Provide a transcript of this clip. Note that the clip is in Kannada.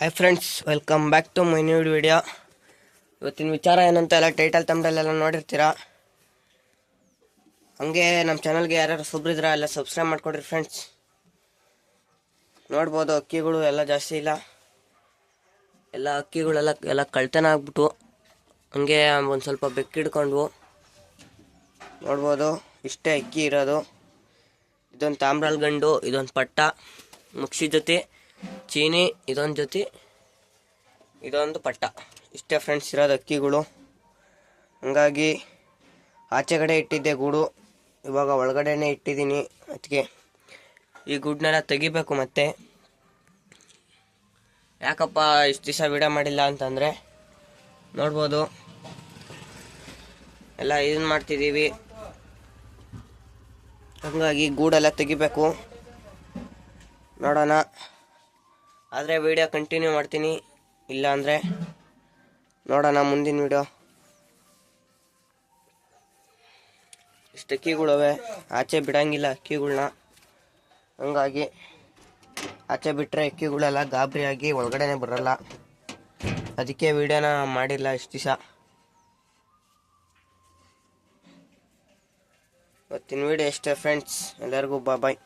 Hi friends, welcome back to my new video. ಇವತ್ತಿನ ವಿಚಾರ ಏನಂತ ಎಲ್ಲ ಟೈಟಲ್ ತಮ್ಮದಲ್ಲೆಲ್ಲ ನೋಡಿರ್ತೀರಾ. ಹಂಗೆ ನಮ್ಮ ಚಾನಲ್ಗೆ ಯಾರ್ಯಾರು ಸುಬ್ರಿದ್ರ ಎಲ್ಲ ಸಬ್ಸ್ಕ್ರೈಬ್ ಮಾಡ್ಕೊಡ್ರಿ ಫ್ರೆಂಡ್ಸ್. ನೋಡ್ಬೋದು ಅಕ್ಕಿಗಳು ಎಲ್ಲ ಜಾಸ್ತಿ ಇಲ್ಲ, ಎಲ್ಲ ಅಕ್ಕಿಗಳೆಲ್ಲ ಕಳ್ತನ ಆಗ್ಬಿಟ್ಟು ಹಂಗೆ ಒಂದು ಸ್ವಲ್ಪ ಬೆಕ್ಕಿಡ್ಕೊಂಡ್ವು. ನೋಡ್ಬೋದು ಇಷ್ಟೇ ಅಕ್ಕಿ ಇರೋದು. ಇದೊಂದು ತಾಮ್ರಾಲ್ ಗಂಡು, ಇದೊಂದು ಪಟ್ಟ ಮುಕ್ಷಿ ಜೊತೆ ಚೀನಿ, ಇದೊಂದು ಜೊತೆ ಇದೊಂದು ಪಟ್ಟ. ಇಷ್ಟೇ ಫ್ರೆಂಡ್ಸ್ ಇರೋದು ಅಕ್ಕಿಗಳು. ಹಂಗಾಗಿ ಆಚೆ ಕಡೆ ಇಟ್ಟಿದ್ದೆ ಗೂಡು, ಇವಾಗ ಒಳಗಡೆನೇ ಇಟ್ಟಿದ್ದೀನಿ. ಅದಕ್ಕೆ ಈ ಗೂಡನ್ನೆಲ್ಲ ತೆಗಿಬೇಕು. ಮತ್ತೆ ಯಾಕಪ್ಪ ಇಷ್ಟು ದಿವಸ ವಿಡಿಯೋ ಮಾಡಿಲ್ಲ ಅಂತಂದರೆ, ನೋಡ್ಬೋದು ಎಲ್ಲ ಇದನ್ನು ಮಾಡ್ತಿದ್ದೀವಿ. ಹಂಗಾಗಿ ಗೂಡೆಲ್ಲ ತೆಗಿಬೇಕು. ನೋಡೋಣ, ಆದರೆ ವಿಡಿಯೋ ಕಂಟಿನ್ಯೂ ಮಾಡ್ತೀನಿ, ಇಲ್ಲ ಅಂದರೆ ನೋಡೋಣ ಮುಂದಿನ ವಿಡಿಯೋ. ಇಷ್ಟು ಅಕ್ಕಿಗಳವೆ, ಆಚೆ ಬಿಡಂಗಿಲ್ಲ ಅಕ್ಕಿಗಳ್ನ. ಹಂಗಾಗಿ ಆಚೆ ಬಿಟ್ಟರೆ ಅಕ್ಕಿಗಳೆಲ್ಲ ಗಾಬರಿಯಾಗಿ ಒಳಗಡೆನೆ ಬರಲ್ಲ. ಅದಕ್ಕೆ ವಿಡಿಯೋನ ಮಾಡಿಲ್ಲ ಇಷ್ಟು ದಿವಸ. ಇವತ್ತಿನ ವಿಡಿಯೋ ಅಷ್ಟೇ ಫ್ರೆಂಡ್ಸ್, ಎಲ್ಲರಿಗೂ ಬಾಯ್.